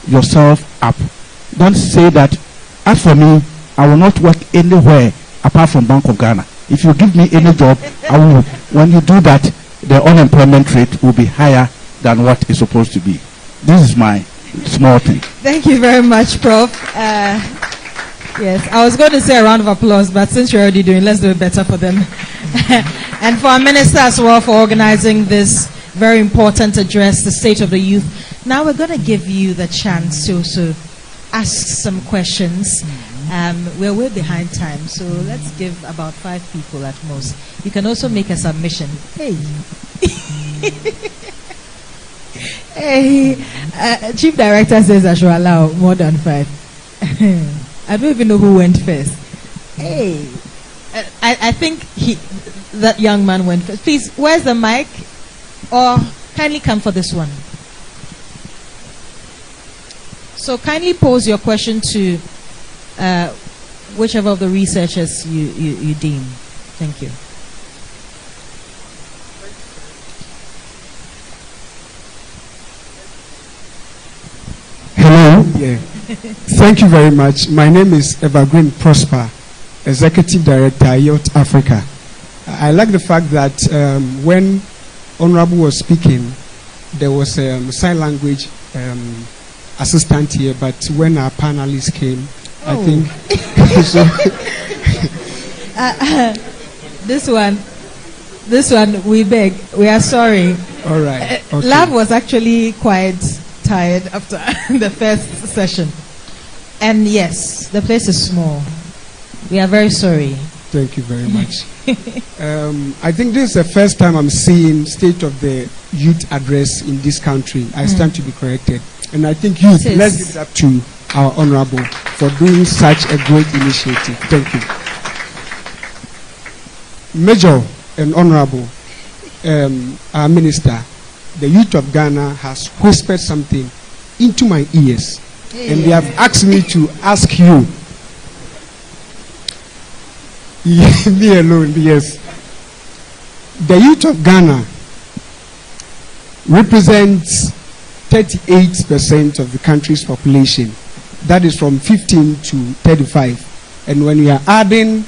yourself up. Don't say that, as for me, I will not work anywhere apart from Bank of Ghana. If you give me any job, I will. When you do that, the unemployment rate will be higher than what is supposed to be. This is my small thing. Thank you very much, Prof. Yes, I was going to say a round of applause, but since you're already doing, let's do it better for them. And for our minister as well for organizing this very important address, the State of the Youth. Now we're going to give you the chance to also ask some questions. We're way behind time, so let's give about 5 people at most. You can also make a submission. Hey. Hey, Chief Director says I should allow more than 5. I don't even know who went first. Hey, I think that young man went first. Please, where's the mic? Or kindly come for this one. So kindly pose your question to whichever of the researchers you deem. Thank you. Hello. Yeah. Thank you very much. My name is Evergreen Prosper, Executive Director, Youth Africa. I like the fact that when Honorable was speaking, there was a sign language assistant here, but when our panelists came, I think so. This one, we beg. We are sorry. All right. Okay. Love was actually quite tired after the first session. And yes, the place is small. We are very sorry. Thank you very much. I think this is the first time I'm seeing State of the Youth address in this country. I stand to be corrected. And I think youth, let's give it up to our Honorable for doing such a great initiative. Thank you. Major and Honorable, our Minister, the youth of Ghana has whispered something into my ears. Yeah. And they have asked me to ask you. Me alone, yes. The youth of Ghana represents 38% of the country's population. That is from 15 to 35. And when we are adding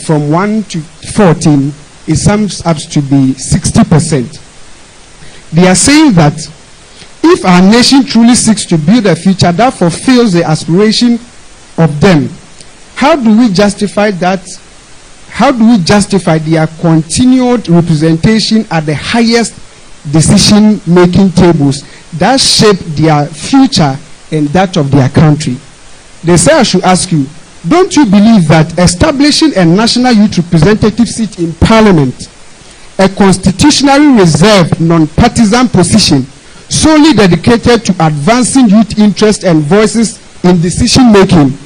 from 1 to 14, it sums up to be 60%. They are saying that if our nation truly seeks to build a future that fulfills the aspiration of them, how do we justify that? How do we justify their continued representation at the highest decision-making tables that shape their future and that of their country? They say I should ask you, don't you believe that establishing a national youth representative seat in Parliament, a constitutionally reserved, non-partisan position solely dedicated to advancing youth interests and voices in decision-making,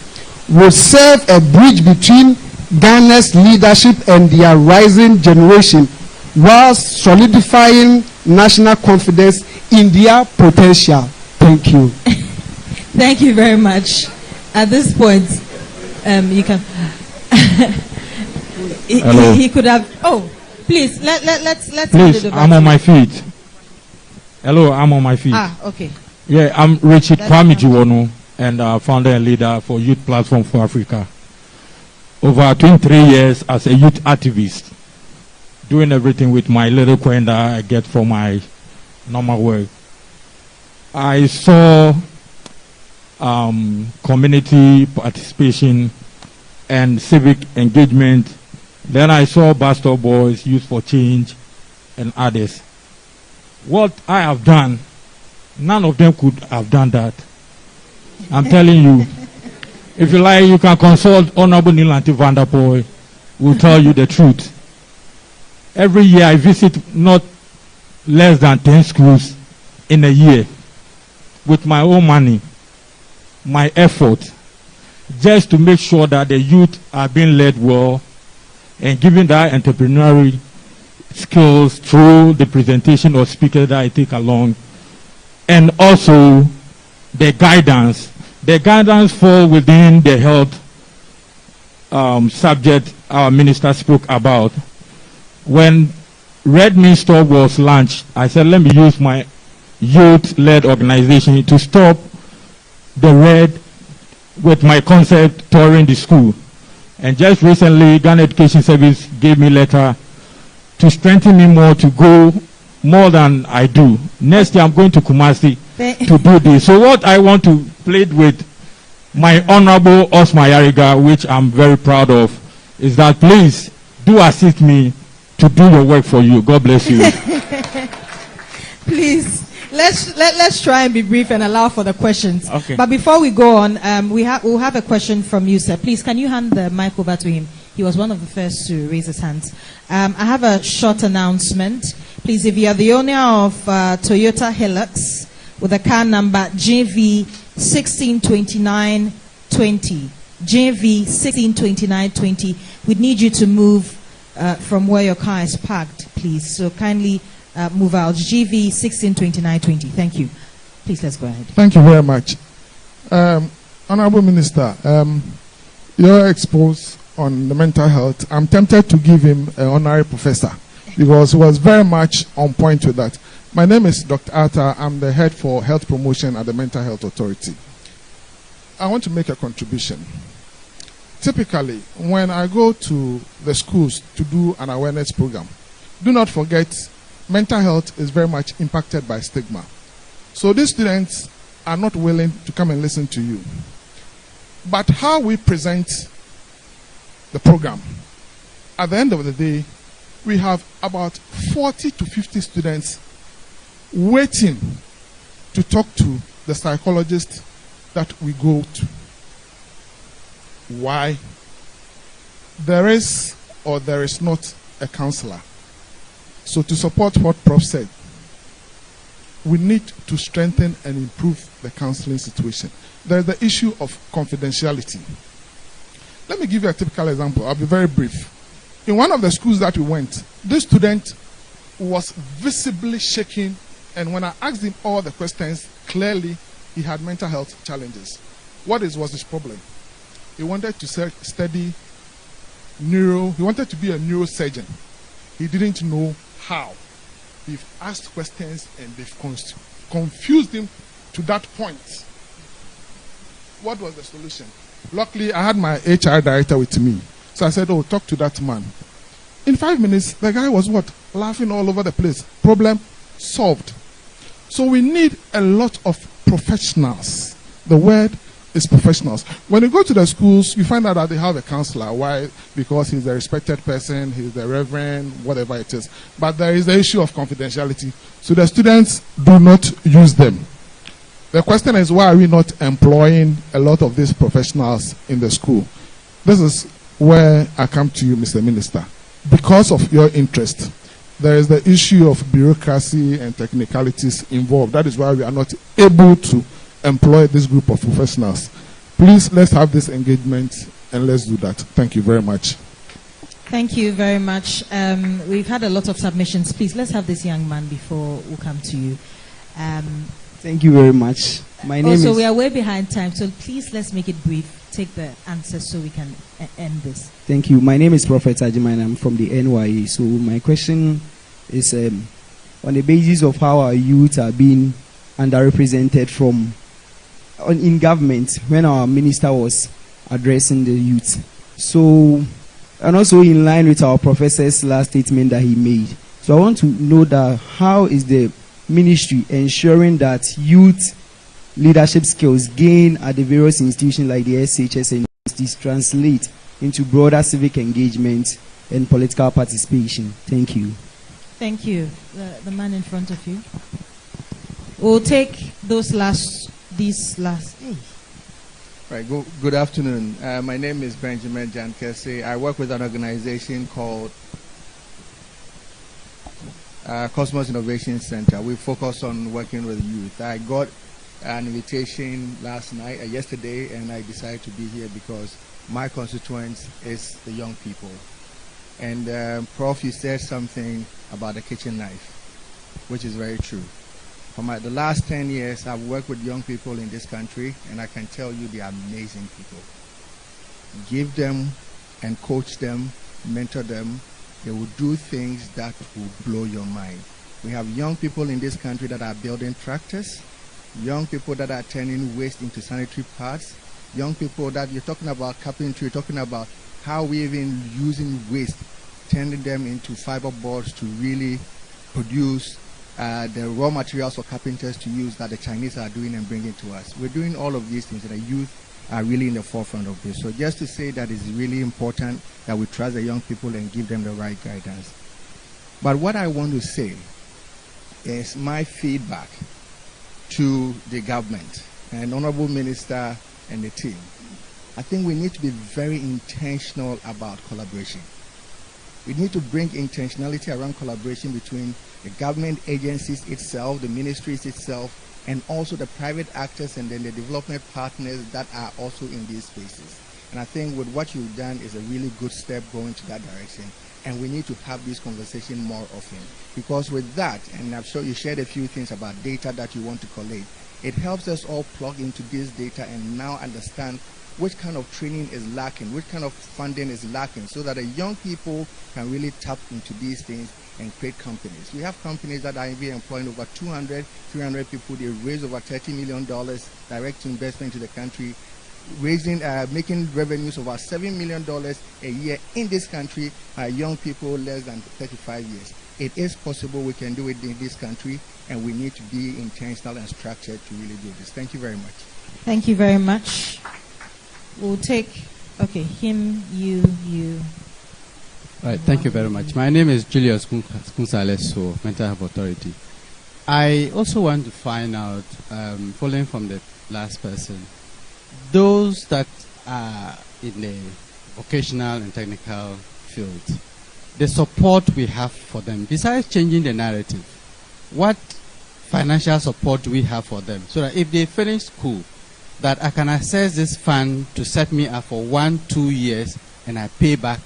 will serve a bridge between Ghana's leadership and their rising generation, whilst solidifying national confidence in their potential? Thank you. Thank you very much. At this point, you can. he could have. Oh, please let's. Please, I'm on my feet. Hello, I'm on my feet. Ah, okay. Yeah, I'm Richard Kwame Jiwono, and founder and leader for Youth Platform for Africa. Over 23 years as a youth activist, doing everything with my little coin that I get from my normal work. I saw community participation and civic engagement. Then I saw Bastard Boys, Youth for Change, and others. What I have done, none of them could have done that. I'm telling you. If you like, you can consult Honorable Nilanti Vanderpoel, will tell you the truth. Every year I visit not less than 10 schools in a year with my own money, my effort, just to make sure that the youth are being led well and given that entrepreneurial skills through the presentation or speaker that I take along, and also the guidance. The guidance fall within the health subject our minister spoke about. When Red Meat Stop was launched, I said, let me use my youth-led organization to stop the red with my concept touring the school. And just recently, Ghana Education Service gave me a letter to strengthen me more to go more than I do. Next year, I'm going to Kumasi to do this. So what I want to plead with my Honorable Osman Yariga, which I'm very proud of, is that please do assist me to do your work for you. God bless you. Please, let's try and be brief and allow for the questions. Okay. But before we go on, we'll have a question from you, sir. Please, can you hand the mic over to him? He was one of the first to raise his hands. I have a short announcement. Please, if you are the owner of Toyota Hilux with a car number JV 162920, JV 162920, we'd need you to move from where your car is parked, please. So kindly move out. GV 162920. Thank you. Please, let's go ahead. Thank you very much. Honorable Minister, your expose on the mental health, I'm tempted to give him an honorary professor because he was very much on point with that. My name is Dr. Atta. I'm the head for health promotion at the Mental Health Authority. I want to make a contribution. Typically, when I go to the schools to do an awareness program, do not forget mental health is very much impacted by stigma. So these students are not willing to come and listen to you. But how we present the program, at the end of the day, we have about 40 to 50 students waiting to talk to the psychologist that we go to. Why? There is or there is not a counselor. So to support what Prof said, we need to strengthen and improve the counseling situation. There is the issue of confidentiality. Let me give you a typical example. I'll be very brief. In one of the schools that we went, this student was visibly shaking, and when I asked him all the questions, clearly he had mental health challenges. What was his problem? He wanted to study he wanted to be a neurosurgeon. He didn't know how. We've asked questions and they've confused him to that point. What was the solution? Luckily, I had my HR director with me. So I said, oh, talk to that man. In 5 minutes, the guy was what? Laughing all over the place. Problem solved. So we need a lot of professionals. The word is professionals. When you go to the schools, you find out that they have a counselor. Why? Because he's a respected person, he's the reverend, whatever it is. But there is the issue of confidentiality. So the students do not use them. The question is, why are we not employing a lot of these professionals in the school? This is where I come to you, Mr. Minister. Because of your interest, there is the issue of bureaucracy and technicalities involved. That is why we are not able to employ this group of professionals. Please, let's have this engagement and let's do that. Thank you very much. Thank you very much. We've had a lot of submissions. Please, let's have this young man before we come to you. Thank you very much. My name is... Also, we are way behind time, so please let's make it brief. Take the answers so we can end this. Thank you. My name is Prophet Ajiman. I'm from the NYA. So my question is on the basis of how our youth are being underrepresented in government when our minister was addressing the youth. So, and also in line with our professor's last statement that he made. So I want to know that how is the ministry ensuring that youth leadership skills gained at the various institutions like the SHS and universities translate into broader civic engagement and political participation? Thank you. Thank you. The man in front of you. We'll take these last. Hey. Right. Good afternoon. My name is Benjamin Jankese. I work with an organization called Cosmos Innovation Center. We focus on working with youth. I got an invitation yesterday, and I decided to be here because my constituents is the young people. And Prof, you said something about the kitchen knife, which is very true. For the last 10 years, I've worked with young people in this country, and I can tell you they are amazing people. Give them and coach them, mentor them. They will do things that will blow your mind. We have young people in this country that are building tractors. young people that are turning waste into sanitary pads, young people that you're talking about carpentry, you're talking about how we even using waste, turning them into fiberboards to really produce the raw materials for carpenters to use that the Chinese are doing and bringing to us. We're doing all of these things, and the youth are really in the forefront of this. So just to say that it's really important that we trust the young people and give them the right guidance. But what I want to say is my feedback to the government and Honorable Minister and the team. I think we need to be very intentional about collaboration. We need to bring intentionality around collaboration between the government agencies itself, the ministries itself, and also the private actors and then the development partners that are also in these spaces. And I think with what you've done is a really good step going to that direction. And we need to have this conversation more often. Because with that, and I'm sure you shared a few things about data that you want to collate, it helps us all plug into this data and now understand which kind of training is lacking, which kind of funding is lacking, so that the young people can really tap into these things and create companies. We have companies that are even employing over 200, 300 people. They raise over $30 million direct investment into the country, making revenues of about $7 million a year in this country by young people less than 35 years. It is possible. We can do it in this country, and we need to be intentional and structured to really do this. Thank you very much. Thank you very much. We'll take, him, you. Right, thank you very much. My name is Julius Kunsales, Mental Health Authority. I also want to find out, following from the last person, those that are in the vocational and technical field, the support we have for them, besides changing the narrative, what financial support do we have for them? So that if they finish school, that I can access this fund to set me up for 1-2 years and I pay back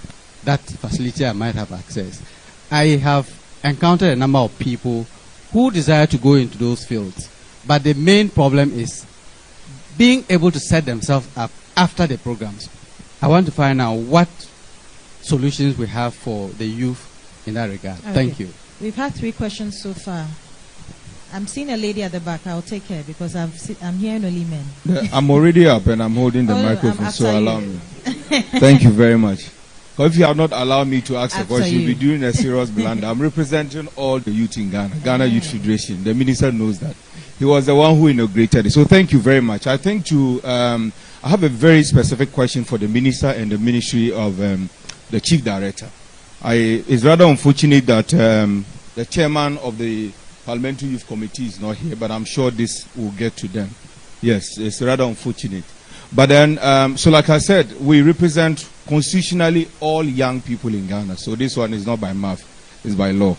that facility I might have access. I have encountered a number of people who desire to go into those fields, but the main problem is being able to set themselves up after the programs. I want to find out what solutions we have for the youth in that regard. Okay. Thank you. We've had 3 questions so far. I'm seeing a lady at the back. I'll take her because I'm hearing only men. Yeah, I'm already up and I'm holding the microphone, so allow me. Thank you very much. If you have not allowed me to ask a question, you'll be doing a serious blunder. I'm representing all the youth in Ghana, Ghana Youth Federation. The minister knows that. He was the one who inaugurated it. So thank you very much. I think I have a very specific question for the minister and the ministry of the chief director. It's rather unfortunate that the chairman of the Parliamentary Youth Committee is not here, but I'm sure this will get to them. Yes, it's rather unfortunate. But then, so like I said, we represent constitutionally all young people in Ghana. So this one is not by mouth, it's by law.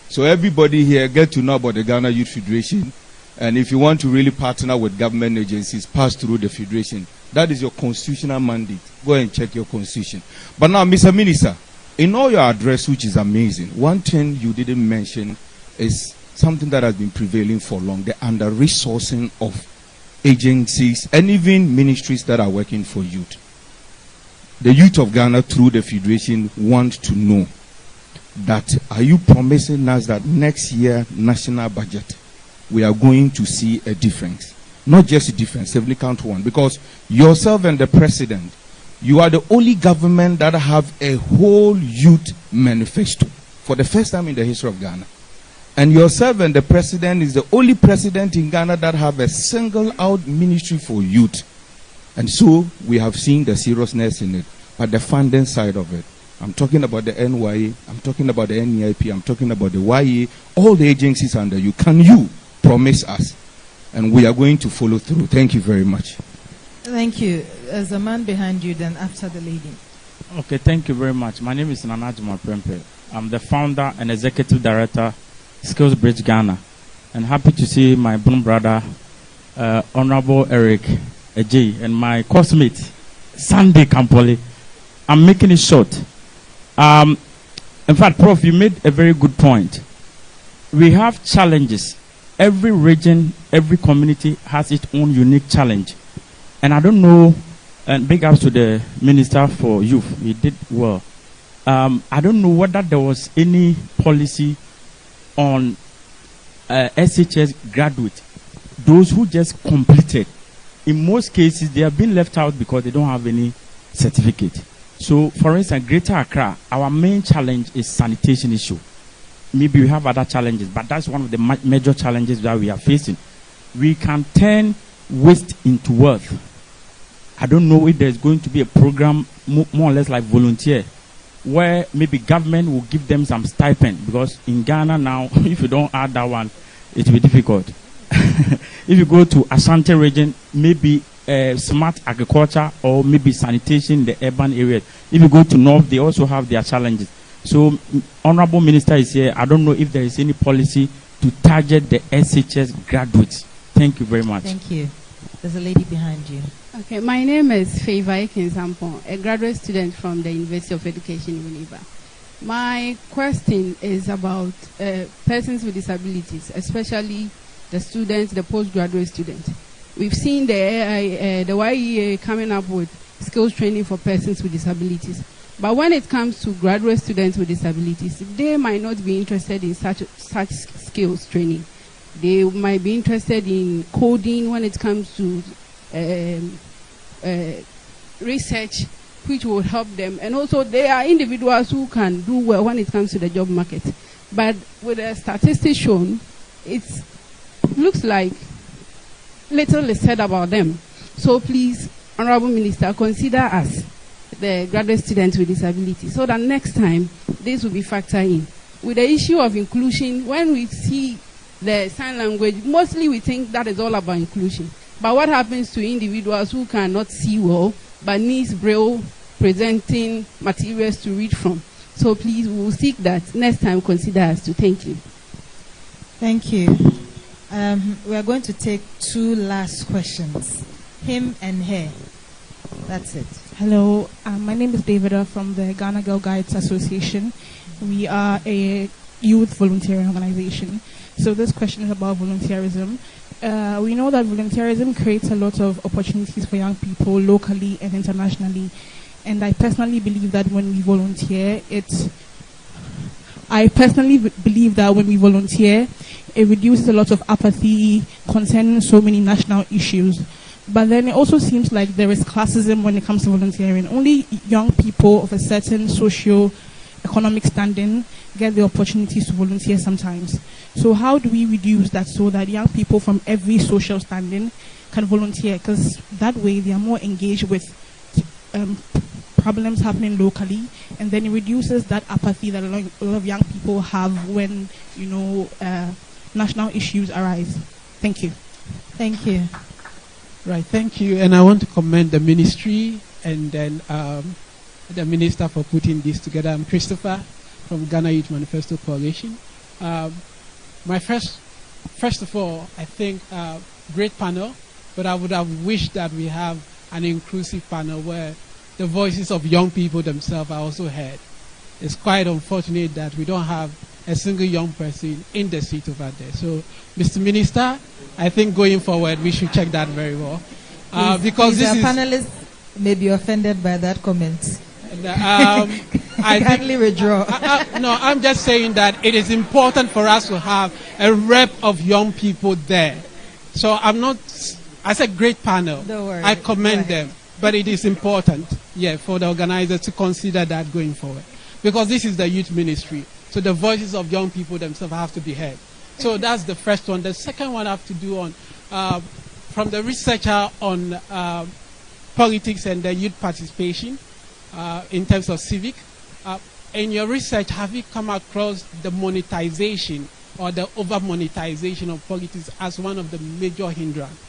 So everybody here get to know about the Ghana Youth Federation. And if you want to really partner with government agencies, pass through the federation. That is your constitutional mandate. Go and check your constitution. But now, Mr. Minister, in all your address, which is amazing, one thing you didn't mention is something that has been prevailing for long, the under-resourcing of agencies and even ministries that are working for youth. The youth of Ghana through the Federation want to know that, are you promising us that next year national budget we are going to see a difference? Not just a difference, significant one, because yourself and the president, you are the only government that have a whole youth manifesto for the first time in the history of Ghana. And yourself and the president is the only president in Ghana that have a single out ministry for youth. And so we have seen the seriousness in it. But the funding side of it, I'm talking about the NYA, I'm talking about the NEIP, I'm talking about the YA, all the agencies under you. Can you promise us? And we are going to follow through. Thank you very much. Thank you. There's a man behind you, then after the lady. Okay, thank you very much. My name is Nanajuma Prempe. I'm the founder and executive director, Skills Bridge Ghana. And happy to see my boon brother, Honorable Eric Ejay, and my classmate, Sandy Kampoli. I'm making it short. In fact, Prof, you made a very good point. We have challenges. Every region, every community has its own unique challenge. And I don't know, and big ups to the Minister for Youth. He did well. I don't know whether there was any policy on SHS graduate those who just completed, in most cases, they have been left out because they don't have any certificate. So, for instance, Greater Accra, our main challenge is sanitation issue. Maybe we have other challenges, but that's one of the major challenges that we are facing. We can turn waste into wealth. I don't know if there's going to be a program more or less like volunteer, where maybe government will give them some stipend, because in Ghana now, if you don't add that one, it will be difficult. If you go to Ashanti region, maybe smart agriculture or maybe sanitation in the urban areas. If you go to North, they also have their challenges. So, Honorable Minister is here. I don't know if there is any policy to target the SHS graduates. Thank you very much. Thank you. There's a lady behind you. Okay, my name is Favor Ekinsampo, a graduate student from the University of Education in Winneba. My question is about persons with disabilities, especially the students, the postgraduate students. We've seen the YEA coming up with skills training for persons with disabilities. But when it comes to graduate students with disabilities, they might not be interested in such skills training. They might be interested in coding when it comes to research, which will help them. And also, there are individuals who can do well when it comes to the job market. But with the statistics shown, it looks like little is said about them. So please, Honorable Minister, consider us, the graduate students with disabilities, so that next time this will be factored in. With the issue of inclusion, when we see the sign language, mostly we think that is all about inclusion. But what happens to individuals who cannot see well, but needs Braille presenting materials to read from? So please, we will seek that next time, consider us to. Thank you. Thank you. We are going to take two last questions. Him and her. That's it. Hello, my name is David from the Ghana Girl Guides Association. We are a youth volunteering organization. So this question is about volunteerism. We know that volunteerism creates a lot of opportunities for young people locally and internationally. And I personally believe that when we volunteer, it reduces a lot of apathy concerning so many national issues. But then it also seems like there is classism when it comes to volunteering. Only young people of a certain socio-economic standing get the opportunities to volunteer sometimes. So how do we reduce that so that young people from every social standing can volunteer? Because that way they are more engaged with problems happening locally, and then it reduces that apathy that a lot of young people have when, national issues arise. Thank you. Thank you. Right, thank you. And I want to commend the ministry and then the minister for putting this together. I'm Christopher from Ghana Youth Manifesto Coalition. First of all, I think great panel, but I would have wished that we have an inclusive panel where the voices of young people themselves are also heard. It's quite unfortunate that we don't have a single young person in the seat over there. So, Mr. Minister, I think going forward we should check that very well. Because this panelists may be offended by that comment. I kindly withdraw. No, I'm just saying that it is important for us to have a rep of young people there. So I said great panel. Don't worry. I commend them. But it is important, for the organizers to consider that going forward. Because this is the youth ministry. So the voices of young people themselves have to be heard. So that's the first one. The second one I have to do on, from the researcher on politics and the youth participation in terms of civic. In your research, have you come across the monetization or the over-monetization of politics as one of the major hindrance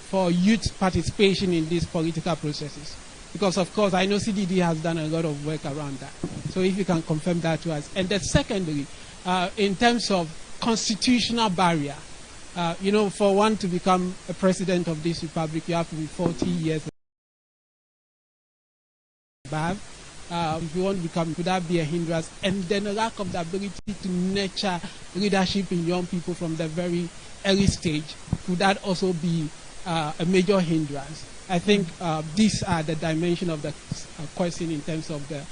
for youth participation in these political processes? Because, of course, I know CDD has done a lot of work around that. So if you can confirm that to us. And then secondly, in terms of constitutional barrier, for one to become a president of this republic, you have to be 40 years above. If you want to become, could that be a hindrance? And then a lack of the ability to nurture leadership in young people from the very early stage, could that also be a major hindrance? I think these are the dimension of the question in terms of the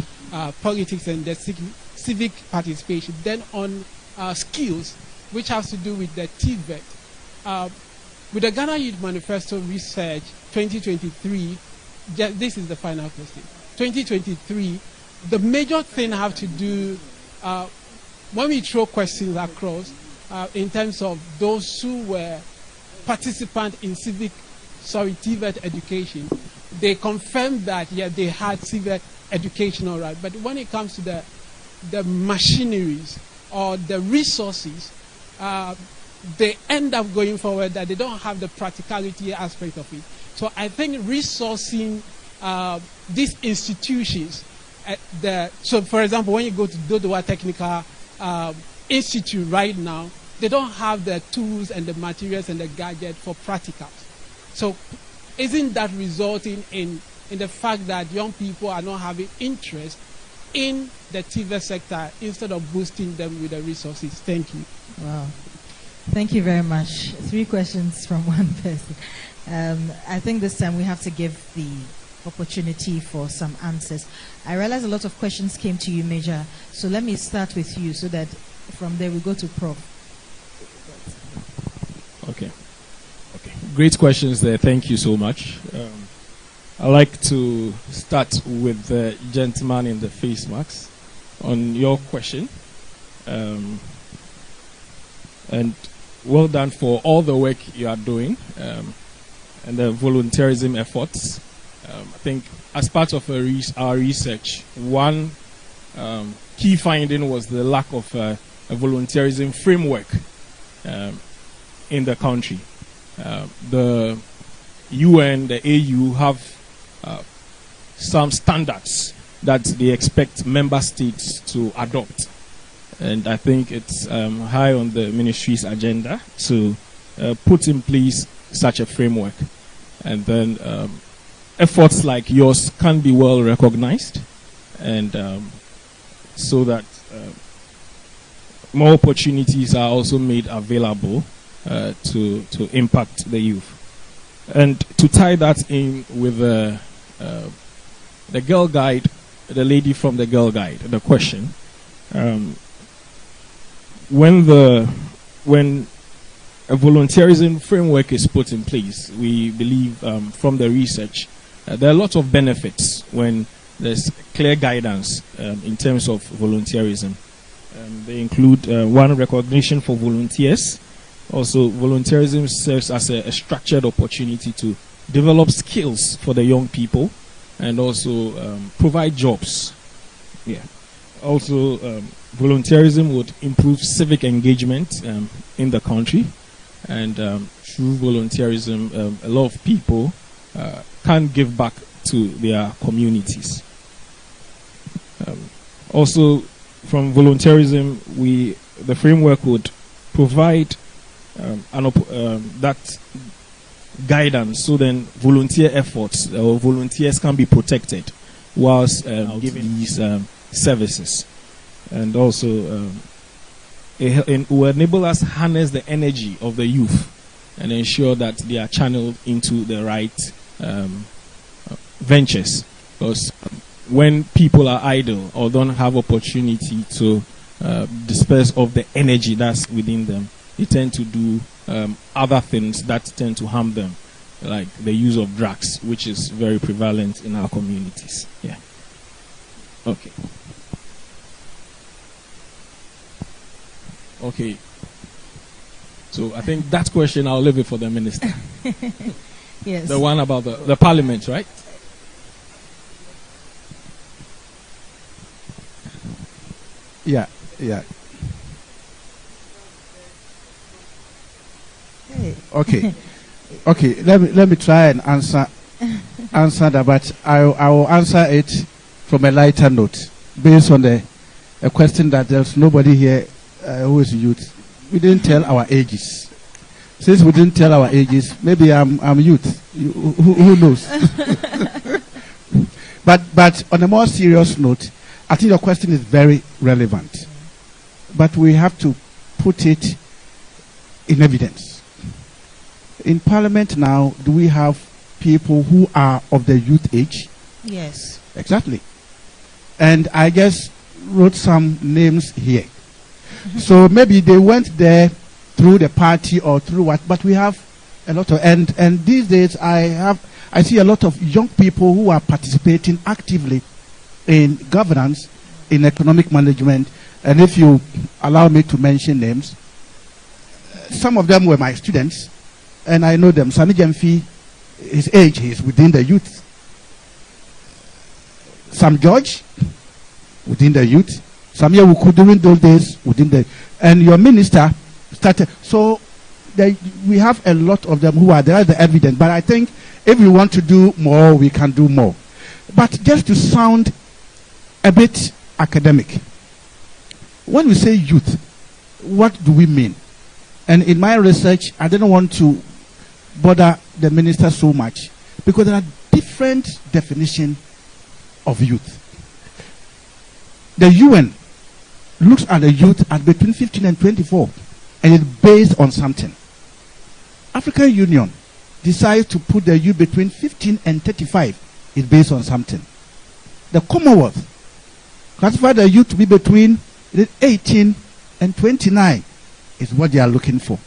politics and the civic participation. Then on skills, which has to do with the TVET. With the Ghana Youth Manifesto Research 2023, this is the final question. 2023, the major thing I have to do when we throw questions across in terms of those who were participants in TVET education, they confirmed that they had TVET education, all right. But when it comes to the machineries or the resources, they end up going forward that they don't have the practicality aspect of it. So I think resourcing these institutions, so for example, when you go to Dodowa Technical Institute right now, they don't have the tools and the materials and the gadgets for practicals. So isn't that resulting in the fact that young people are not having interest in the TVET sector instead of boosting them with the resources? Thank you. Wow. Thank you very much. 3 questions from one person. I think this time we have to give the opportunity for some answers. I realize a lot of questions came to you, Major. So let me start with you so that from there we go to Prof. Okay. Great questions there. Thank you so much. I'd like to start with the gentleman in the face mask on your question. And well done for all the work you are doing and the volunteerism efforts. I think as part of our research, one key finding was the lack of a volunteerism framework in the country. The UN, the AU have some standards that they expect member states to adopt. And I think it's high on the ministry's agenda to put in place such a framework. And then efforts like yours can be well recognized, and so that more opportunities are also made available to impact the youth. And to tie that in with the Girl Guide, the lady from the Girl Guide, the question, when a volunteerism framework is put in place, we believe from the research there are a lot of benefits when there's clear guidance in terms of volunteerism. They include one, recognition for volunteers. Also, volunteerism serves as a structured opportunity to develop skills for the young people and also provide jobs. Yeah. Also, volunteerism would improve civic engagement in the country, and through volunteerism, a lot of people can give back to their communities. Also, from volunteerism, the framework would provide that guidance, so then volunteer efforts or volunteers can be protected whilst giving these services. And also it will enable us to harness the energy of the youth and ensure that they are channeled into the right ventures. Because when people are idle or don't have opportunity to disperse of the energy that's within them, they tend to do other things that tend to harm them, like the use of drugs, which is very prevalent in our communities. Yeah. Okay. Okay. So I think that question I'll leave it for the minister. Yes. The one about the parliament, right? Yeah. Hey. Okay. Let me try and answer that, but I will answer it from a lighter note, based on a question that there's nobody here who is youth. We didn't tell our ages. Since we didn't tell our ages, maybe I'm youth. Who knows? But on a more serious note, I think your question is very relevant. But we have to put it in evidence. In Parliament now, do we have people who are of the youth age? Yes. Exactly. And I just wrote some names here. So maybe they went there through the party or through what, but we have A lot of, and these days I see a lot of young people who are participating actively in governance, in economic management, and if you allow me to mention names, some of them were my students, and I know them. Sani Jemfi, his age, he is within the youth. Sam George, within the youth. Samia Wuku during those days, within the, and your minister started. So we have a lot of them who are there, the evidence. But I think if we want to do more, we can do more. But just to sound a bit academic, when we say youth, what do we mean? And in my research, I didn't want to bother the minister so much because there are different definitions of youth. The UN looks at the youth at between 15 and 24, and it's based on something. African Union decides to put the youth between 15 and 35. It's based on something. The Commonwealth classified the youth to be between 18 and 29 is what they are looking for.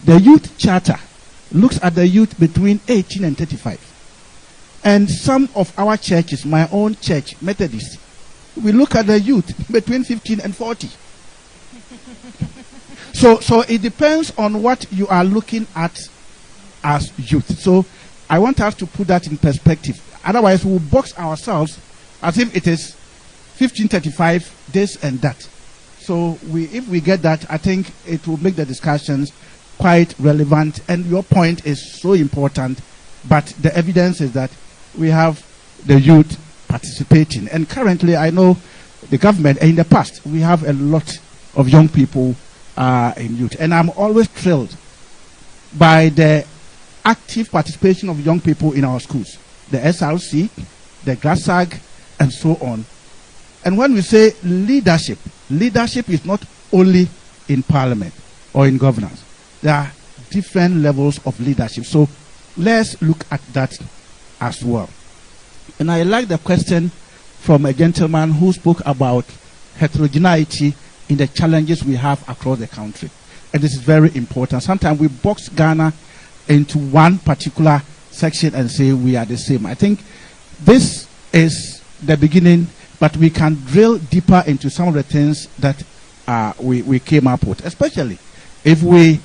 The Youth Charter looks at the youth between 18 and 35. And some of our churches, my own church, Methodist, we look at the youth between 15 and 40. So it depends on what you are looking at as youth. So I want us to put that in perspective. Otherwise, we will box ourselves as if it is 1535, this and that. So if we get that, I think it will make the discussions quite relevant. And your point is so important. But the evidence is that we have the youth participating. And currently, I know the government, and in the past, we have a lot of young people in youth. And I'm always thrilled by the active participation of young people in our schools. The SRC, the GRASAG, and so on. And when we say leadership, leadership is not only in parliament or in governance. There are different levels of leadership. So let's look at that as well. And I like the question from a gentleman who spoke about heterogeneity in the challenges we have across the country. And this is very important. Sometimes we box Ghana into one particular section and say we are the same. I think this is the beginning, but we can drill deeper into some of the things that we came up with, especially if we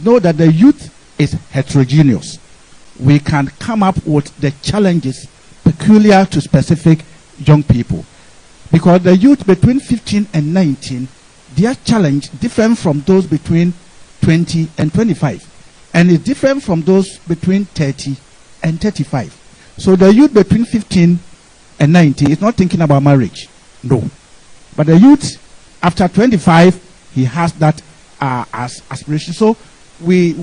know that the youth is heterogeneous. We can come up with the challenges peculiar to specific young people. Because the youth between 15 and 19, their challenge different from those between 20 and 25. And it's different from those between 30 and 35. So the youth between 15 and 90 is not thinking about marriage. No. But the youth after 25, he has that as aspiration. So we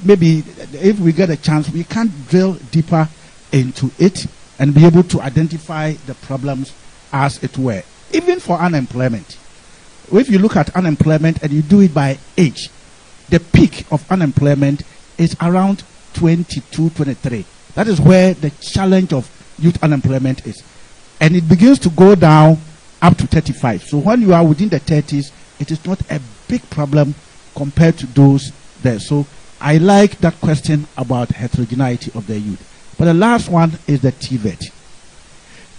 maybe if we get a chance, we can drill deeper into it and be able to identify the problems as it were. Even for unemployment. If you look at unemployment and you do it by age, the peak of unemployment is around 22, 23. That is where the challenge of youth unemployment is. And it begins to go down up to 35. So when you are within the 30s, it is not a big problem compared to those there. So I like that question about heterogeneity of the youth. But the last one is the TVET.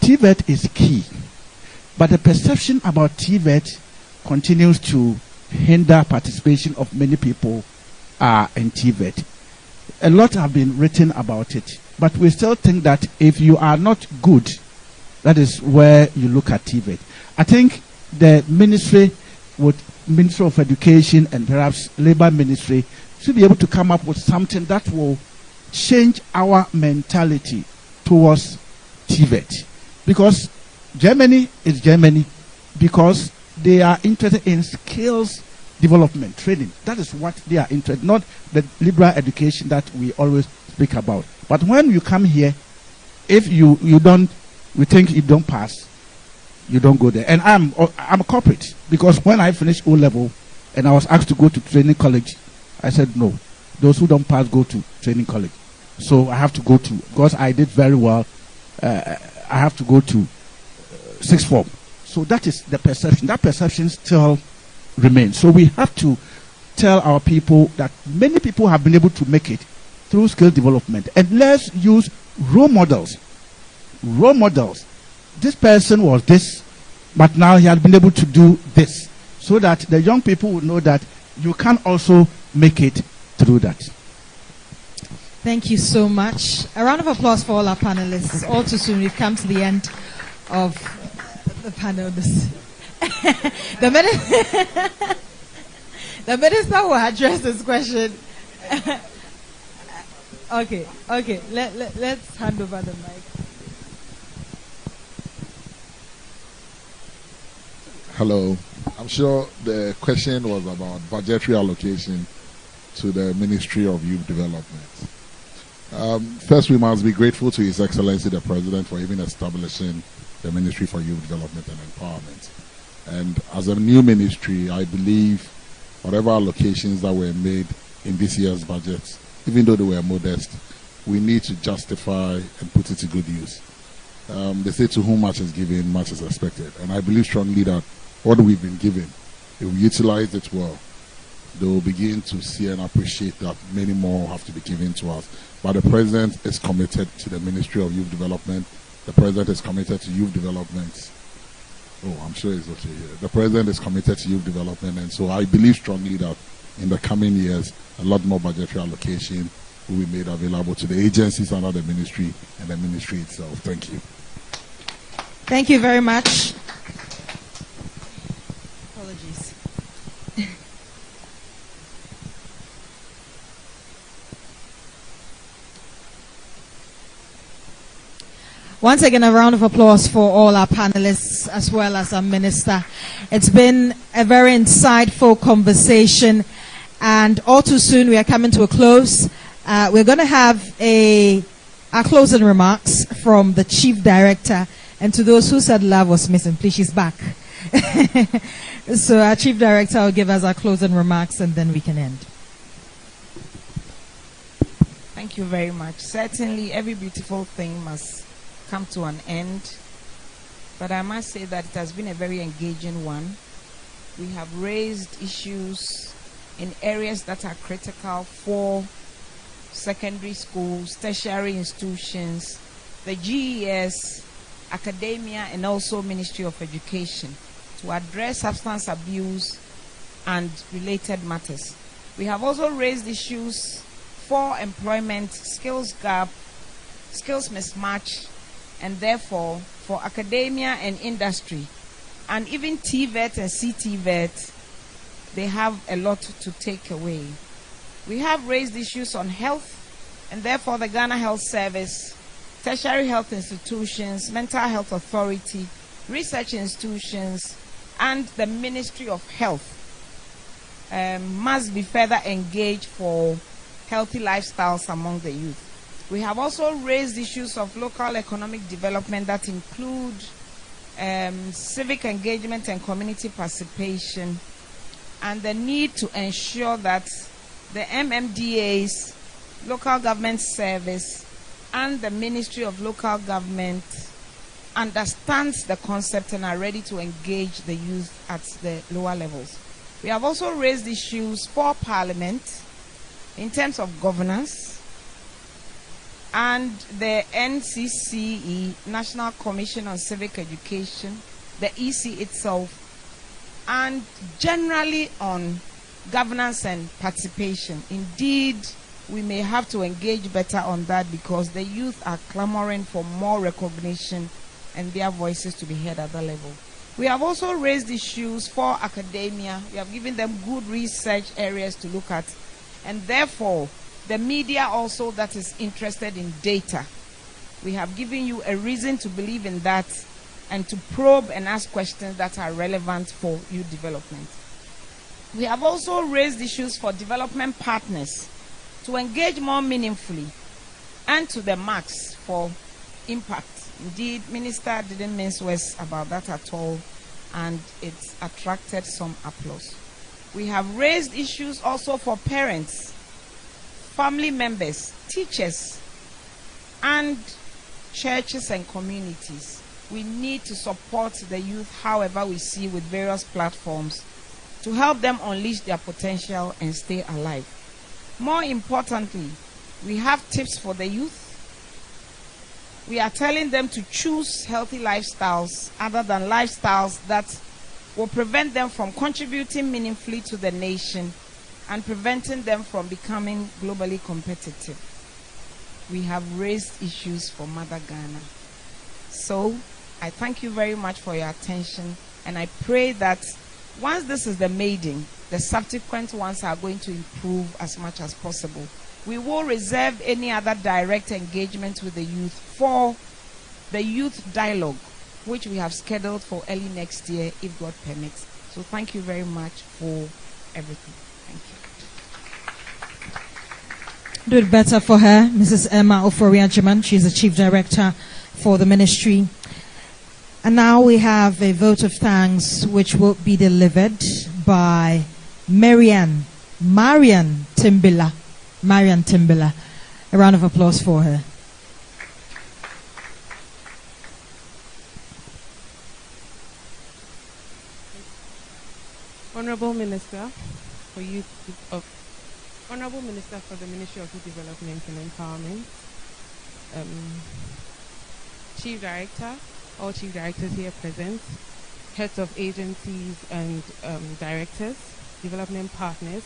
TVET is key. But the perception about TVET continues to hinder participation of many people in TVET. A lot have been written about it. But we still think that if you are not good, that is where you look at TVET. I think the Ministry of Education and perhaps Labor Ministry should be able to come up with something that will change our mentality towards TVET. Because Germany is Germany because they are interested in skills development, training. That is what they are interested in, not the liberal education that we always speak about. But when you come here, if we think you don't pass, you don't go there. And I'm a corporate because when I finished O-level and I was asked to go to training college, I said no. Those who don't pass go to training college. So I have to go to, because I did very well, I have to go to sixth form. So that is the perception. That perception still remains. So we have to tell our people that many people have been able to make it through skill development. And let's use role models. Role models. This person was this, but now he has been able to do this, so that the young people will know that you can also make it through that. Thank you so much. A round of applause for all our panelists. All too soon, we've come to the end of the panel. The minister will address this question. Okay. Let's hand over the mic. Hello. I'm sure the question was about budgetary allocation to the Ministry of Youth Development. First, we must be grateful to His Excellency the President for even establishing the Ministry for Youth Development and Empowerment. And as a new ministry, I believe whatever allocations that were made in this year's budget, even though they were modest, we need to justify and put it to good use. They say to whom much is given, much is expected. And I believe strongly that what we've been given, if we utilize it well, they will begin to see and appreciate that many more have to be given to us. But the President is committed to the Ministry of Youth Development. The President is committed to youth development. Oh, I'm sure it's okay here. The President is committed to youth development, and so I believe strongly that in the coming years, a lot more budgetary allocation will be made available to the agencies under the ministry and the ministry itself. Thank you. Thank you very much. Apologies. Once again, a round of applause for all our panelists as well as our minister. It's been a very insightful conversation, and all too soon we are coming to a close. We're going to have our closing remarks from the Chief Director, and to those who said love was missing, please, she's back. So our Chief Director will give us our closing remarks, and then we can end. Thank you very much. Certainly, every beautiful thing must come to an end, but I must say that it has been a very engaging one. We have raised issues in areas that are critical for secondary schools, tertiary institutions, the GES, academia, and also Ministry of Education to address substance abuse and related matters. We have also raised issues for employment, skills gap, skills mismatch, and therefore for academia and industry, and even TVET and CTVET, they have a lot to take away. We have raised issues on health, and therefore the Ghana Health Service, tertiary health institutions, mental health authority, research institutions, and the Ministry of Health must be further engaged for healthy lifestyles among the youth. We have also raised issues of local economic development that include civic engagement and community participation, and the need to ensure that the MMDAs, local government service, and the Ministry of Local Government understands the concept and are ready to engage the youth at the lower levels. We have also raised issues for Parliament in terms of governance, and the NCCE, National Commission on Civic Education, the EC itself, and generally on governance and participation. Indeed, we may have to engage better on that because the youth are clamoring for more recognition and their voices to be heard at that level. We have also raised issues for academia. We have given them good research areas to look at, and therefore the media also that is interested in data. We have given you a reason to believe in that and to probe and ask questions that are relevant for youth development. We have also raised issues for development partners to engage more meaningfully and to the max for impact. Indeed, Minister didn't mince words about that at all, and it's attracted some applause. We have raised issues also for parents, family members, teachers, and churches and communities. We need to support the youth however we see with various platforms to help them unleash their potential and stay alive. More importantly, We have tips for the youth. We are telling them to choose healthy lifestyles other than lifestyles that will prevent them from contributing meaningfully to the nation and preventing them from becoming globally competitive. We have raised issues for Mother Ghana. So, I thank you very much for your attention, and I pray that once this is the maiden, the subsequent ones are going to improve as much as possible. We will reserve any other direct engagement with the youth for the youth dialogue, which we have scheduled for early next year, if God permits. So thank you very much for everything. Thank you. Do it better for her, Mrs. Emma Ofori-Agyeman. She's the Chief Director for the ministry. And now we have a vote of thanks which will be delivered by Marian Timbila. Marian Timbila. A round of applause for her. Honorable Minister for Honorable Minister for the Ministry of Youth Development and Empowerment, Chief Director, all Chief Directors here present, heads of agencies and directors, development partners,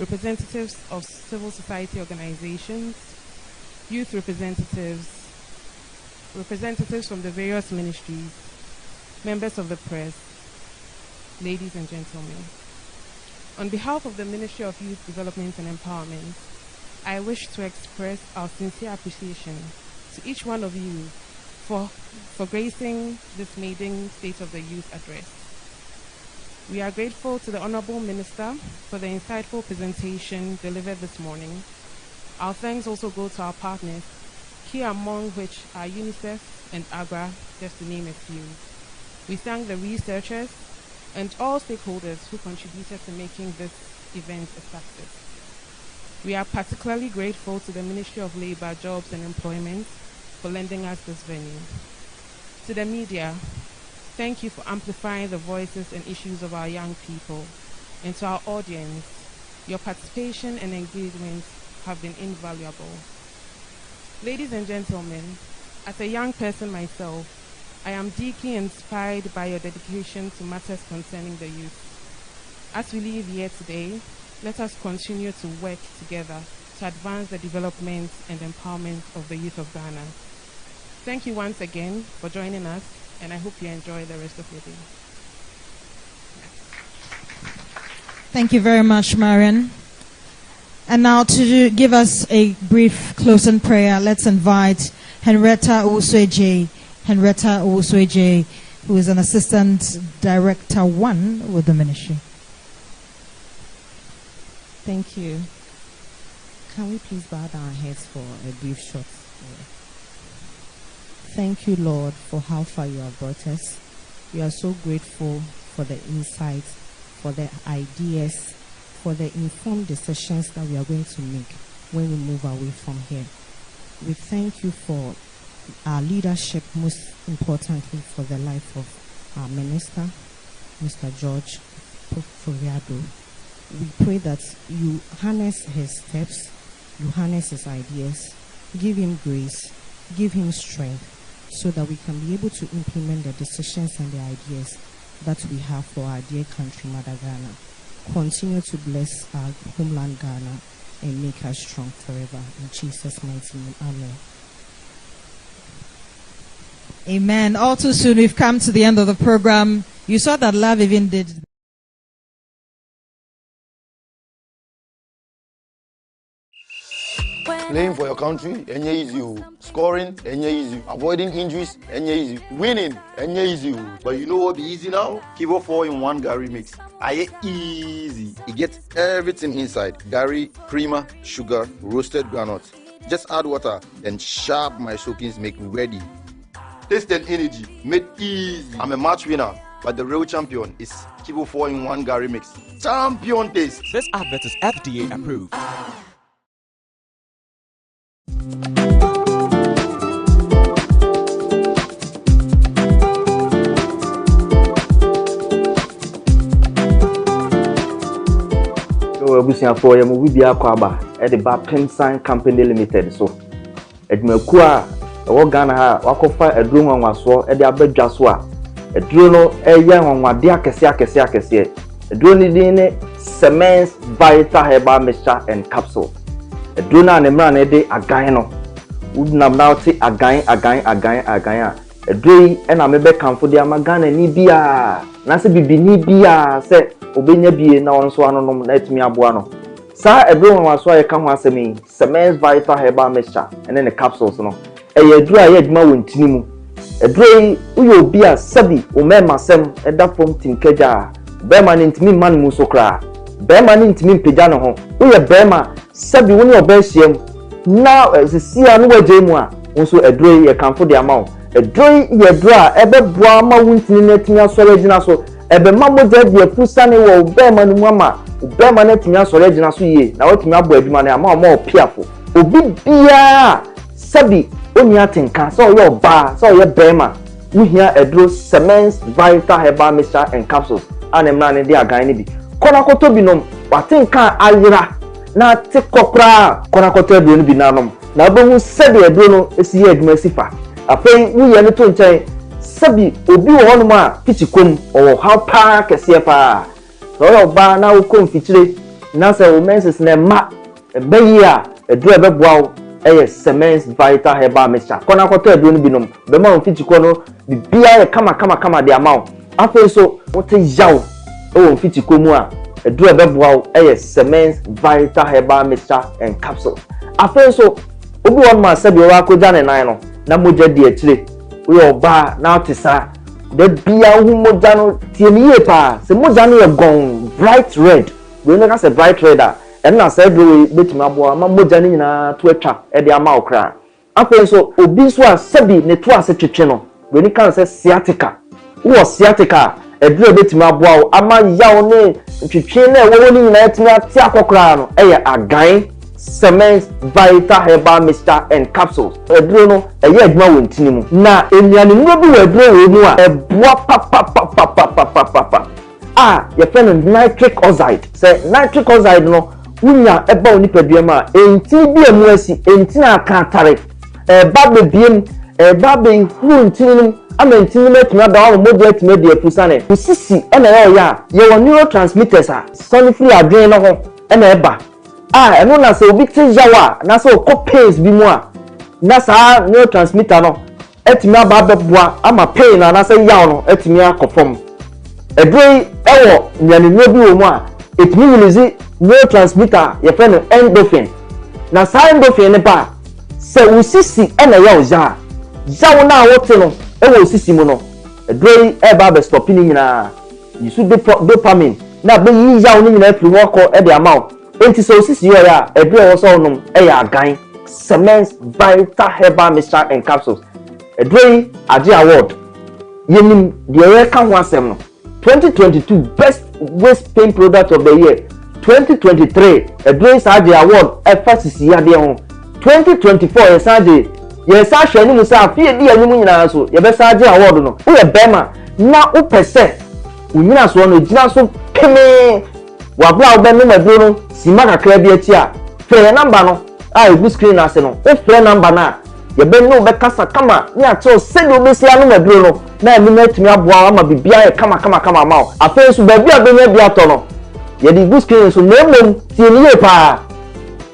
representatives of civil society organizations, youth representatives, representatives from the various ministries, members of the press, ladies and gentlemen. On behalf of the Ministry of Youth Development and Empowerment, I wish to express our sincere appreciation to each one of you for gracing this maiden State of the Youth address. We are grateful to the Honorable Minister for the insightful presentation delivered this morning. Our thanks also go to our partners, here among which are UNICEF and AGRA, just to name a few. We thank the researchers and all stakeholders who contributed to making this event a success. We are particularly grateful to the Ministry of Labor, Jobs and Employment for lending us this venue. To the media, thank you for amplifying the voices and issues of our young people. And to our audience, your participation and engagement have been invaluable. Ladies and gentlemen, as a young person myself, I am deeply inspired by your dedication to matters concerning the youth. As we leave here today, let us continue to work together to advance the development and empowerment of the youth of Ghana. Thank you once again for joining us, and I hope you enjoy the rest of your day. Thank you very much, Marian. And now to give us a brief closing prayer, let's invite Henrietta Owusu-Adjei, who is an Assistant Director 1 with the ministry. Thank you. Can we please bow down our heads for a brief short prayer? Thank you, Lord, for how far you have brought us. We are so grateful for the insights, for the ideas, for the informed decisions that we are going to make when we move away from here. We thank you for our leadership, most importantly for the life of our minister, Mr. George Foriado. We pray that you harness his steps, you harness his ideas, give him grace, give him strength, so that we can be able to implement the decisions and the ideas that we have for our dear country, Mother Ghana. Continue to bless our homeland Ghana and make us strong forever. In Jesus' mighty name, amen. Amen. All too soon, we've come to the end of the program. You saw that love even did. Playing for your country, enye easy. Scoring, enye easy. Avoiding injuries, enye easy. Winning, enye easy. But you know what be easy now? Kibo 4-in-1 Gary mix. Aye easy. It gets everything inside. Gary, creamer, sugar, roasted groundnut. Just add water, then sharp my soakings make ready. Taste and energy, made easy. I'm a match winner, but the real champion is Kibo 4-in-1 Gary mix. Champion taste. This advert is FDA approved. Abusuafo ya mu bibia akwa aba the Bapinsan Company Limited. So, Edmekua, Ghana ha, wakofa edru nwanwaso, the abedwa so a, edru no nwanwade akese. Edru ni din Semens Vital Herbal Mixture and Capsule. Edru na nemra na de agan no. Udnam na uti agan. Edru na mebe kamfo de amagana ni bia. Na se bibi ni bia se obenya bie na onso anonom na etimi aboa no. Sa edru nwanwaso a yeka ho asemi Semens Vital Herbal Mixture and then the capsules no. Edru a yedma wontini mu. Edru uyo obi a sabi o mema sem eda fom timkeja. Bema ni ntimi man mu so kra. Bema ni ntimi mpega no ho. Uye bema sabi woni obehiem. Na sisia no waje mu a nso edru ye kanfo de ama wo. Edru ye dru a ebeboa ma wontini na timi asore gina so. Ebe mamoja de afusane wo bema no mu ama. Bema na timi asore gina so ye. Na watimi abo adwuma na ama o piafo. Obi bia sabi oni atenka so yo ba so ye bema. Uhia edru Semens Vital Herbal Mixture and Capsules. Anemna ne de agan ne bi kona koto binom watenka ayira na tekokra kona koto bi no bi nanom na bohu sebe edro no esi adwuma sifa afei wuye ne to nchen sabi obi wo hono ma fitikom o how pa kese fa so yo ba na ukom fitire na se wo menses na ma beyi a edro ebeboa wo eye Semens Vital Herbal Mixture kona koto edro no binom be ma fitiko no bibia ye kama de amawo afei so wote yaw o fitiko mu a edru ebeboa wo eye Semens Vital Herbal Mixture and Capsule afei so obi won ma sabi wa akoja ne nan no na moja di akire wo oba na otisa de bia hu moja no tie mi ye pa se moja no ye gon bright red we no ka se bright red a en na se do betima boa ma moja ni nyina to atwa e de ama okra afei so obi so a sabi ne to ase twetwe no we ni kan se sciatica wo sciatica edru betima aboa wo ama yaw ne twetwe na wo ni nyina etimi ati akokra no eye agan Semens Vital Herbal Mixture and Capsules edru no eye adwuma wontini mu na enuane no bi wo edru wo mu a eboa pa ye friend nitric oxide say nitric oxide no unya eba oni padua ma enti bi emu asi enti na aka tare ba bebiem ba be hu ntini ama ntini metuna da wo modi atime de afusane usisi ena ya ye neurotransmitters a sonifri adwen no ho ena eba eno na se obi te jawa na se pains bi mu a na sa neurotransmitter no etime aba beboa ama pain na se yaw no etime akofom edrei ewo nyane no bi wo mu a etime release neurotransmitter ye friend endorphin na sa endorphin ne ba se usisi ena yaw jaw na wote no ewo usisi mu no edrei eba be stop ni nyina yisu dopamine na be yi yaw ni nyina afiri woko e de amaw enti so usisi yo ya edrei wo so no e ya agan Semens Vital Herbal Mixture and Capsules edrei age award yenim de ye ka ho asem no 2022 best waist pain product of the year 2023 edrei age award efasisi ya de ho 2024 yesaje yes ahwe ni musa afie di animu nyina so ye be saje award no wo ye bema na upese unyina so no gina so peme wa bla wo be no maduro no sima kakra bi achi a fe number no a e screen ase no o fe number na ye be no be kasa kama ni ato se do be sia no maduro no na emi na timi aboa ama bibia ye kama ma o afa so ba bia be nya bia to no ye di screen so na emom tie ni ye pa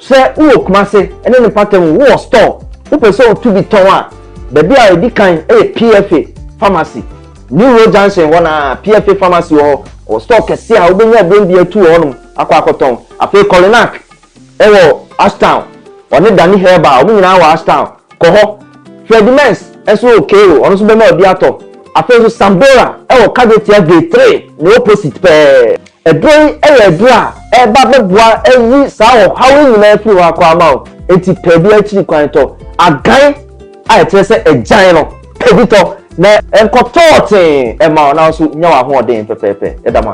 se wo kumase ene ne pattern wo store person to be ton the be a dikan PFA pharmacy New Road Junction wana PFA pharmacy or store kese a obenya brand bi atu honum akwakoton afi Colinac ewo Ashtown one Dani Herba obi nyina wa Ashtown ko ho Fredimens eso okay ono so be ma bi ato afi so Sambora ewo Kagetia Gate 3 the opposite pe edrei edra eba beboa eyi sa ho hawo nyina afi wa kwa ma enti pe bi akiri kwanto agan a etrese ejan no pedito na enkotote e ma na so nya wa ho den pepepe edama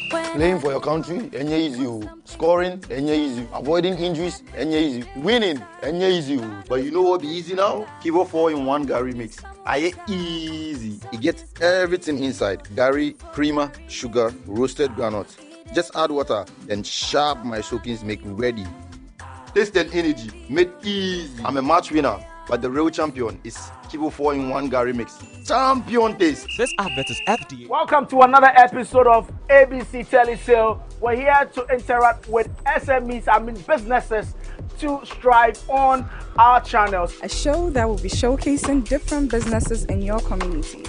Playing for your country, enye easy. Scoring, enye easy. Avoiding injuries, enye easy. Winning, enye easy. But you know what be easy now? Kivo 4-in-1 Gary mix. Aye easy. It gets everything inside. Gary, creamer, sugar, roasted groundnut. Just add water, then sharp my soakings make ready. Taste and energy, made easy. I'm a match winner, but the real champion is Kivo 4-in-1 Gary mix. Champion taste. This advert is FDA. Welcome to another episode of ABC Telesale. We're here to interact with SMEs, businesses, to strive on our channels. A show that will be showcasing different businesses in your community.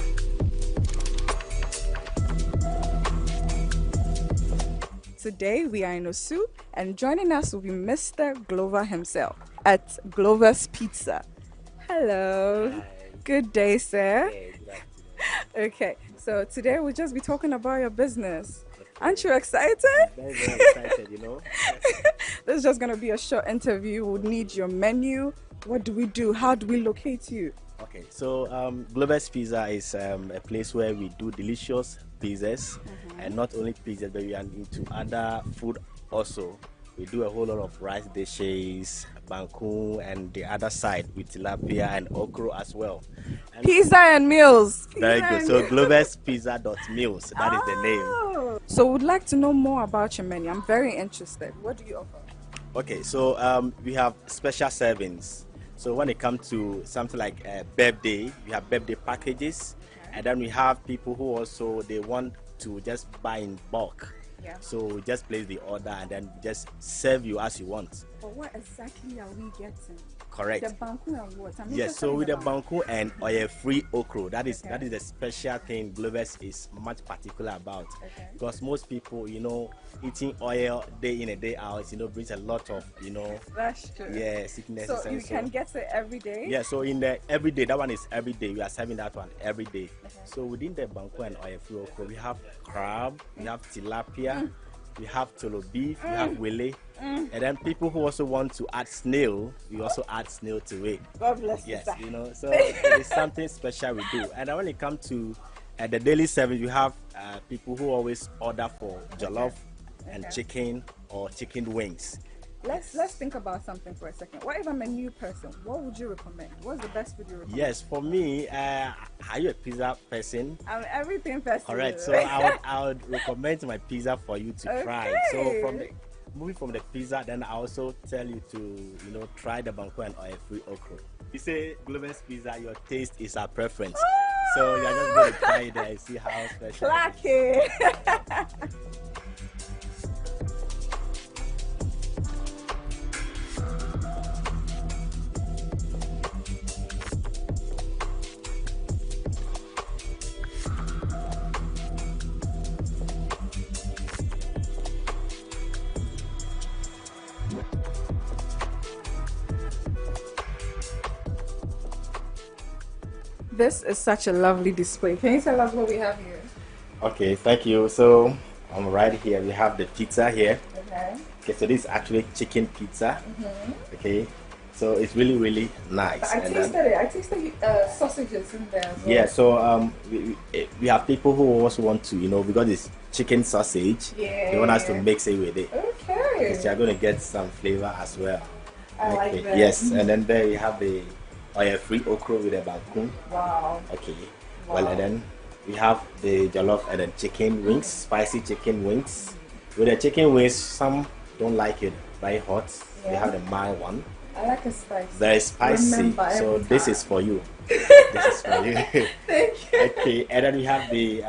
Today we are in Osu, and joining us will be Mr. Glover himself at Glover's Pizza. Hello. Hi. Good day, sir. Hey, good afternoon. Okay, so today we'll just be talking about your business. Aren't you excited? Very, very excited, you know. This is just going to be a short interview. We'll need your menu. What do we do? How do we locate you? Okay, so Glover's Pizza is a place where we do delicious pizzas, and not only pizzas, but we are into other food also. We do a whole lot of rice dishes, banku, and the other side with tilapia and okra as well. And pizza and meals. Very good. So gloverspizza.meals, that is the name. So we'd like to know more about your menu. I'm very interested. What do you offer? Okay, so we have special servings. So when it comes to something like birthday, we have birthday packages, and then we have people who also they want to just buy in bulk. Yeah. So we just place the order and then we just serve you as you want. But what exactly are we getting? Correct. The banku and what? Yes, so with the banku and oil-free okra, that is the special thing Glover's is much particular about. Okay. Because most people, you know, eating oil day in and day out, you know, brings a lot of, you know, that's true. Yeah, sickness. So you can get it every day? Yeah, so in the every day, that one is every day. We are serving that one every day. Okay. So within the banku and oil-free okra, we have crab, we have tilapia, we have tolo beef, we have wele, and then people who also want to add snail, we also add snail to it. God bless you. Yes, sir. you know, so it is something special we do. And then when it comes to the daily service, you have people who always order for jollof and chicken or chicken wings. Let's think about something for a second. What if I'm a new person? What would you recommend? What's the best food you recommend? Yes, for me, are you a pizza person? I'm everything person. Correct. So I would recommend my pizza for you to try. So moving from the pizza, then I also tell you to try the banku and oil-free okra. You say Glover's Pizza, your taste is our preference. So you're just going to try it there and see how special. Lucky. This is such a lovely display. Can you tell us what we have here? Okay, thank you. So right here we have the pizza here. Okay, so this is actually chicken pizza. Okay, so it's really, really nice. But I tasted sausages in there as well. Yeah, so we have people who also want to, because it's chicken sausage, they want us to mix it with it. Okay. So you're going to get some flavor as well. I like that. Yes, and then there you have the oil-free okra with the banku. Wow. Okay. Wow. Well, and then we have the jollof and then chicken wings, spicy chicken wings. With the chicken wings, some don't like it very hot. They have the mild one. I like it spicy. Very spicy. So this is for you. This is for you. Thank you. Okay, and then we have the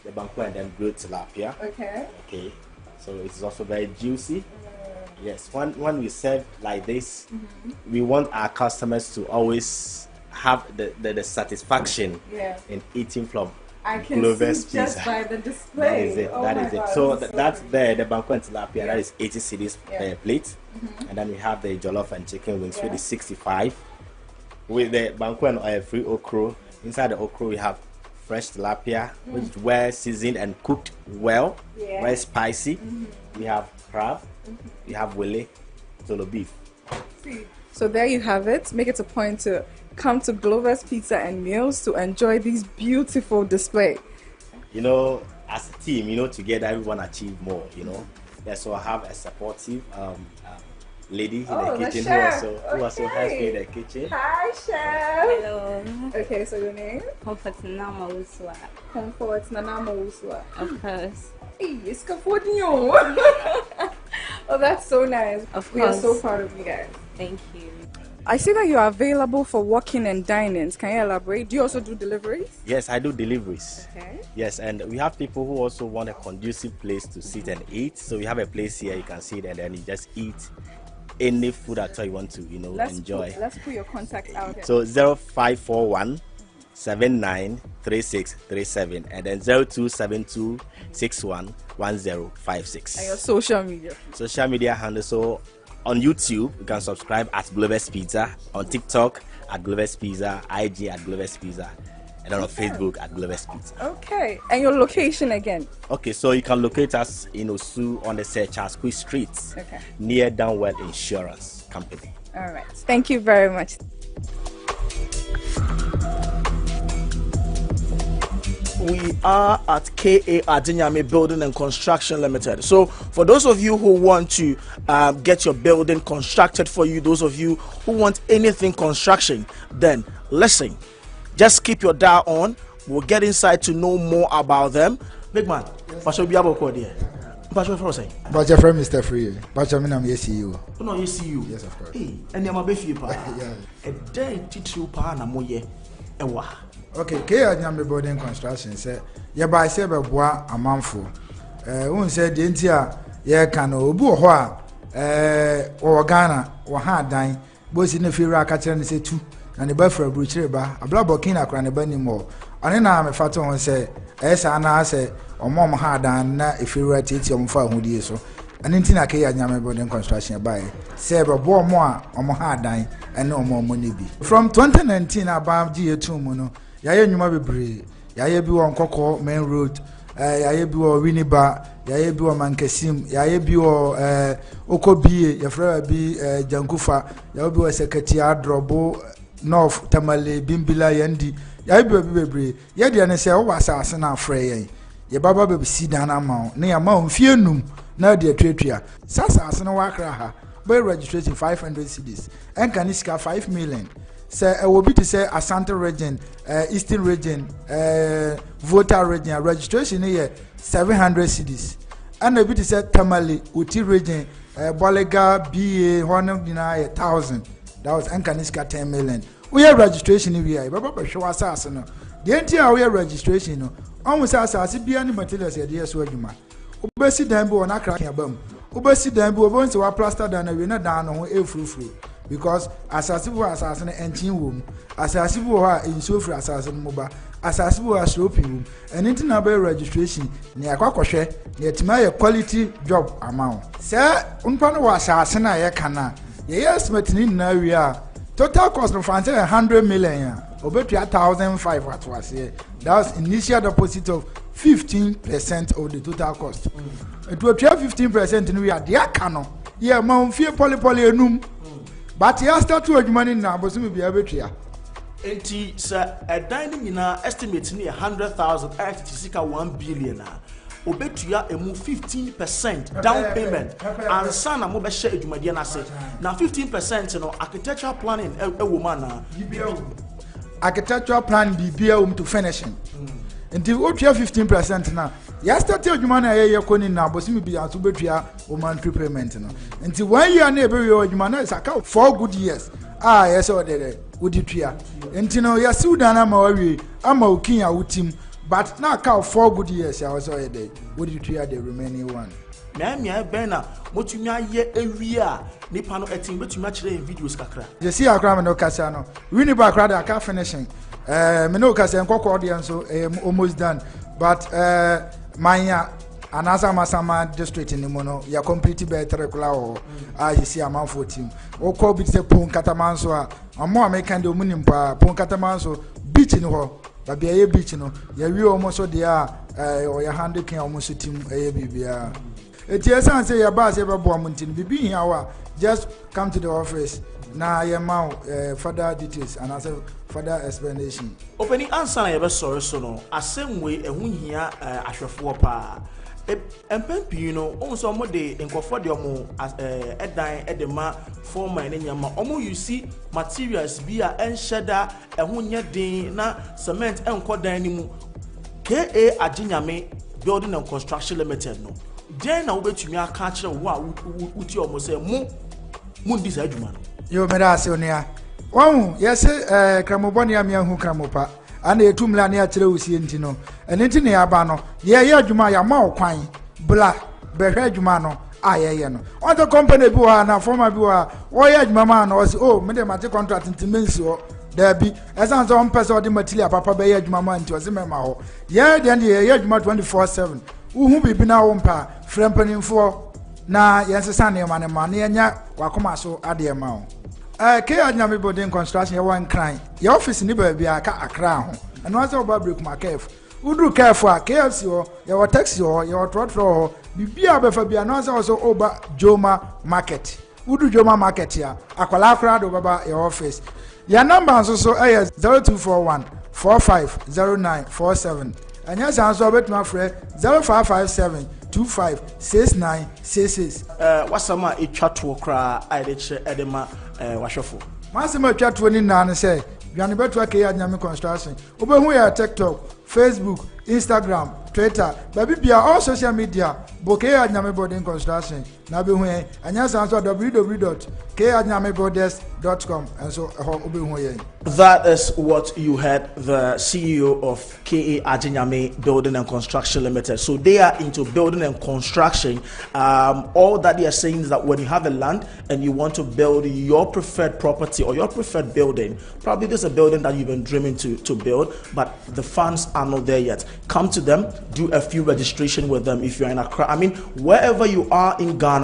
banku and then grilled tilapia. Okay. Okay. So it's also very juicy. Yes, when we serve like this, we want our customers to always have the satisfaction in eating from Glover's Pizza. Just by the display. That is it. So that's there, the banku and tilapia, that is 80 cedis per plate. And then we have the jollof and chicken wings with the 65. With the banku and oil-free okra, inside the okra we have fresh tilapia, which is well seasoned and cooked well, very spicy. We have crab. We have wele, tolo beef. So there you have it. Make it a point to come to Glover's Pizza and Meals to enjoy this beautiful display. As as a team, together everyone achieve more, Yeah, so I have a supportive lady in the kitchen who also helps me in the kitchen. Hi, Chef. Hello. Okay, so your name? Comfort Nama Uswa. Comfort Nanama Uswa. Of course. Hey, it's you. Oh, that's so nice. Of course. We are so proud of you guys. Thank you. I see that you are available for walk-in and dine-ins. Can you elaborate? Do you also do deliveries? Yes, I do deliveries. Okay. Yes, and we have people who also want a conducive place to sit and eat. So we have a place here you can sit and then you just eat any food at all you want to, enjoy. Let's put your contact out here. So 0541 793637 and then 0272 611056. And your social media. Social media handle. So on YouTube, you can subscribe at Glover's Pizza. On TikTok at Glover's Pizza, IG at Glover's Pizza, and on Facebook at Glover's Pizza. Okay, and your location again? Okay, so you can locate us in Osu on the Charles Street, near Downwell Insurance Company. All right, thank you very much. We are at KA Adinyame Building and Construction Limited. So for those of you who want to get your building constructed for you, those of you who want anything construction, then listen, just keep your dial on. We'll get inside to know more about them. Big man, what should be able to do? But your friend, Mr. Free. But I'm CEO. No, you see you. Yes, of course. Hey, and you're my baby. A day teach you pa na moye. Ewa. Okay, Kaya Nyame Building Construction say ye buy say be boa amanfo. Won say de ntia ye kan obu ho a o Ghana wo ha dan bo si na firu aka kire ne se tu na ne ba fra bruchire ba ablabo kina kra ne ba ni mo. Ane na me fato won say esa na say omom ha dan na efiru atiti omfa ahudie so. Ane ntina Kaya Nyame Building Construction buy say be bo mo a omo ha dan ene omo mo ne bi. From 2019 abam GA2 mu no yaye nyuma bebre yaye bi won Kokko main road yaye bi wo Winiba yaye bi wo Mankasim yaye bi wo Okobie yefra bi Jankufa yaye bi wo Sekatia Drobo North Tamale Bimbila Yandi yaye bi bebre ye de ne se wo asase na afre yen ye baba be si dan ama na ya ma mfie num na de atwatwa sasa asase no wakra ha boy registration 500 cedis enkanisika 5 million. Say will be to say Asante region, Eastern region, Volta region registration here 700 cedis. And will be to say Tamale, Uti region, Bolega, BA, Honor Dina 1,000. That was Ankaniska 10 million. We have registration here. Baba show us no. The entire we have registration no. Almost as be any materials here. Yes, where you man. Ubesi dambo na crack abam. Ubesi dambo obon se wa plaster dan we na dan no e frufru. Because asasibu asasene enchin wom asasibu ha insofri asasene moba asasibu asropi wom anything na be registration na akwakohwe na etima ye quality job amount say unpa no asasene na ye kana ye estimate ni na wi a total cost of 100 million obetu 1,500 what was here. That was initial deposit of 15% of the total cost. It was 15% in we are the cano yeah man fear poly enum. But you start to money now, but some be able to. Enti sir, a dining in our estimate near 100,000 at 1 billion. Obetuya emu 15% down payment and sana mo be share edumadi na say. Now 15% no architectural planning a woman na architectural plan BBA to finishing. Until we 15% now. You start to adwuma na ye koni na bosi bi aso betua o monthly payment no. Until 1 year na ebe we adwuma na saka 4 good years. Yes o dey odi tua. Until no ya sudan na ma wawie ama okin ya wutim but na ka 4 good years ya so dey odi tua the remaining one. Me ben na motumi aye ewie a nipa no etin betumi a kire videos kakra. Je see akra me no kasa no. Wini ba akra da ka finishing. Me no kasa Kokko audience so almost done but Manya anasa masama district in Mono, ya complete better claw. You see a man for team. O call bit se pon katamanso a more American do munimpa, pon katamanso, beach in ho, but be a beach no, ya you almost so they are or your hand can almost team a BBR. It yes, and say your bass ever bombing, be being our just come to the office. Now, your mouth, further details and also further explanation. Opening answer, I ever saw so no. A same way, and when here, I shall for pa. You know, also more day in Cofodio at the ma for my name. Omo, you see materials be a and shedder, and when you're day na cement and quadanimu. KA Ajinyame Building and Construction Limited. No, then I will bet you me a catcher would you almost say moon this edgeman. You made us on here. Oh, yes, Cramobonia Mian Cramopa, and a 2 million year Intino, and Intini Abano, yeah, Jumaya Mao Quine, Blah, Behe Jumano, Ayano. On the company Bua and a former Bua, or Mamma was, oh, Medemati contract into Minsio. There be as an on person or the material Papa Bay Mamma into a Zimmer. Yeah, then the Yajma 24/7. Who be now on pa, Frempening for na yes, Sunday money and ya Wakomaso at the amount. Kaya Nyami Building Construction, you one crying. Your office neighbor be a crown, and also Babrick Macaf. Who do care for KFC or your taxi or your trot floor, be a before also over Joma Market. Who do Joma Market here? Aqualacra over your office. Your number is also 0241 450947. And yes, answer with my friend 0557 256966. What's some a chat to cry? I did Edema Washofu. Massimo chat to any nan say, Yanni Betua Kaya Nyami Construction. Open we are TikTok, Facebook, Instagram, Twitter, but we are all social media. Bokeh Nyami Building Construction. Now be when and yes, answer www.knyamiborders.com and so that is what you heard the CEO of KA Ajinyame Building and Construction Limited. So they are into building and construction. All that they are saying is that when you have a land and you want to build your preferred property or your preferred building, probably there's a building that you've been dreaming to build, but the funds are not there yet. Come to them, do a few registration with them if you're in Accra. I mean, wherever you are in Ghana,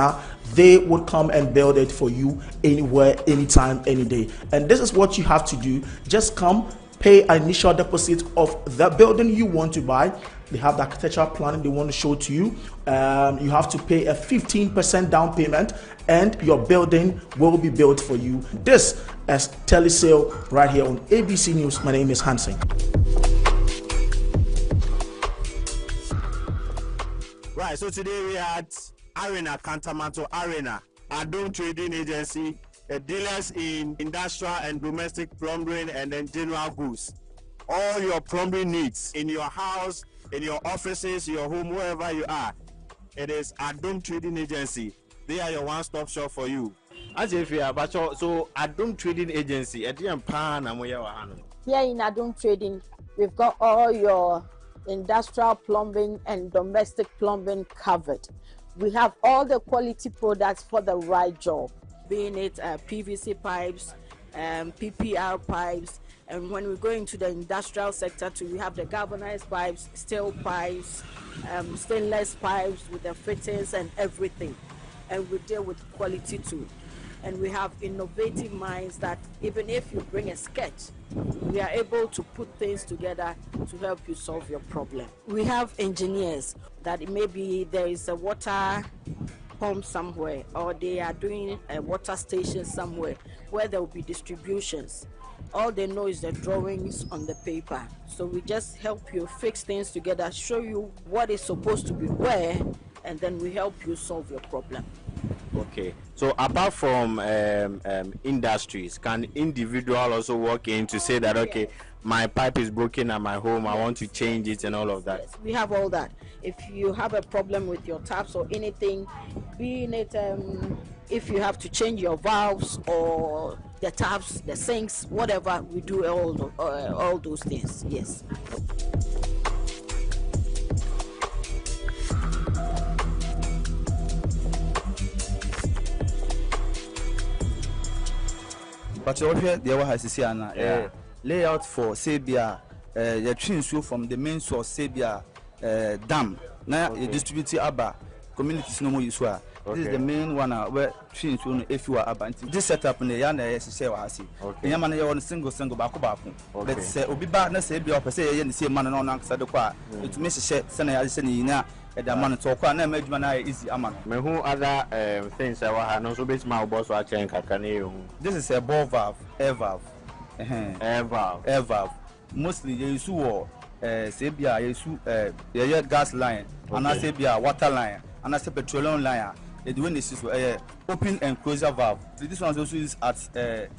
they would come and build it for you anywhere, anytime, any day. And this is what you have to do. Just come, pay an initial deposit of the building you want to buy. They have the architectural plan they want to show to you. You have to pay a 15% down payment and your building will be built for you. This is Telesale right here on ABC News. My name is Hansen. Right, so today we had Arena, Cantamanto Arena, Adon Trading Agency, dealers in industrial and domestic plumbing and then general goods. All your plumbing needs in your house, in your offices, your home, wherever you are. It is Adon Trading Agency. They are your one-stop shop for you. As if you are, but so Adon Trading Agency, here in Adon Trading, we've got all your industrial plumbing and domestic plumbing covered. We have all the quality products for the right job, being it PVC pipes, PPR pipes, and when we go into the industrial sector too, we have the galvanized pipes, steel pipes, stainless pipes with the fittings and everything. And we deal with quality too. And we have innovative minds that even if you bring a sketch, we are able to put things together to help you solve your problem. We have engineers that maybe there is a water pump somewhere or they are doing a water station somewhere where there will be distributions. All they know is the drawings on the paper. So we just help you fix things together, show you what is supposed to be where, and then we help you solve your problem. Okay, so apart from industries, can individual also walk in to say that, okay, my pipe is broken at my home, I want to change it and all of that? Yes, we have all that. If you have a problem with your taps or anything, being it if you have to change your valves or the taps, the sinks, whatever, we do all those things, yes. But you hear the other has layout for Sabia, the train from the main source Sabia dam. Now you distribute Abba communities no more use. This is the main one where trains if you are about this setup in the Yana say was okay. Yaman on single back. Let's say Obiba, let's say be up say and see man on answer the qua. It misses Senna Senina. the man to kwa na medjuma na easy amano. Me who other things I wa no so bit my boss wa chen kakane you. This is a ball valve, air valve. Air valve. Mostly you use say bia you use gas line, and I say bia water line, and I say petroleum line. The one is open and closure valve. So this one also used at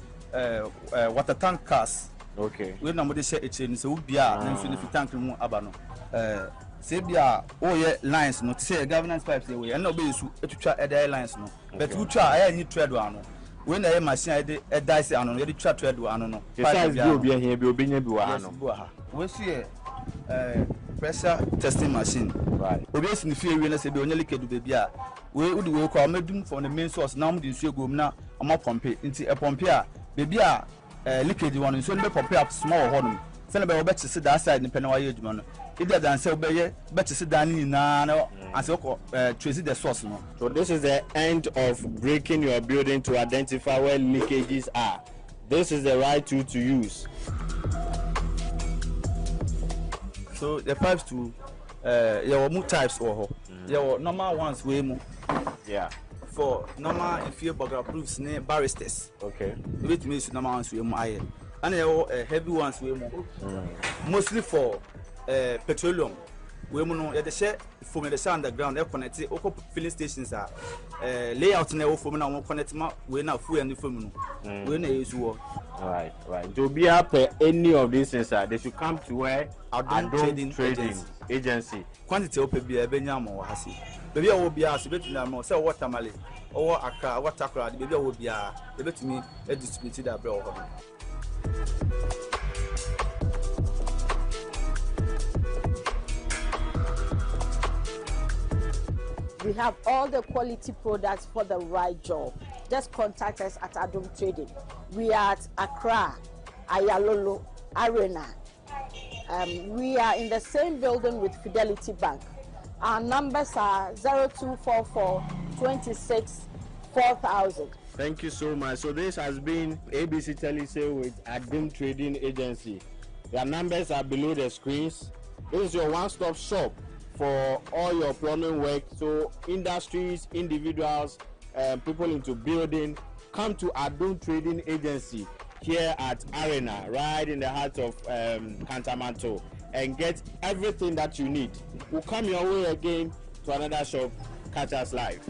water tank cars. Okay. We normally say it's in so bia then so if tank mu abano. Say bia lines no say governance pipes we and no be so etwa other lines no. But we try any trade one. When I machine I dice ano you try trade one no. Size bi obi here bi obi nya bi wa no. We see pressure testing machine. Right. Obi esi ni fie wie na se be onye lekedu be bia we udi we kwa medum from the main source na mudi nsuo gom na ama pompe nti e pompe a be bia leakage one nsuo be pompe up small honum se na be obeti se that side ni pene wa ye adwuma no either than say obeye beti se dan ni na as trace the source no. So this is the end of breaking your building to identify where leakages are. This is the right tool to use. So the pipes to your more types or your normal ones way more. Yeah. For normal if you burger proofs ne barristers. Okay. Which means normal ones way more iron. And your heavy ones way more. Mostly for petroleum. We no ya de share from the underground e connect oko filling stations are layout na wo from na wo connect ma we na fuel and from no. We na use wo. Right. To be up any of these things they should come to where Adom trading agency. Quantity ope bia e benya mo hasi. Baby a wo bia so betumi na mo say water male or aka water crowd baby a wo bia e betumi e distribute that bre ho. We have all the quality products for the right job. Just contact us at Adom Trading. We are at Accra, Ayalolo, Arena. We are in the same building with Fidelity Bank. Our numbers are 0244 26 4000. Thank you so much. So this has been ABC Telesale with Adom Trading Agency. Their numbers are below the screens. This is your one-stop shop for all your plumbing work. So industries, individuals, people into building, come to Adom Trading Agency here at Arena, right in the heart of Cantamanto, and get everything that you need. We'll come your way again to another shop. Catch us live.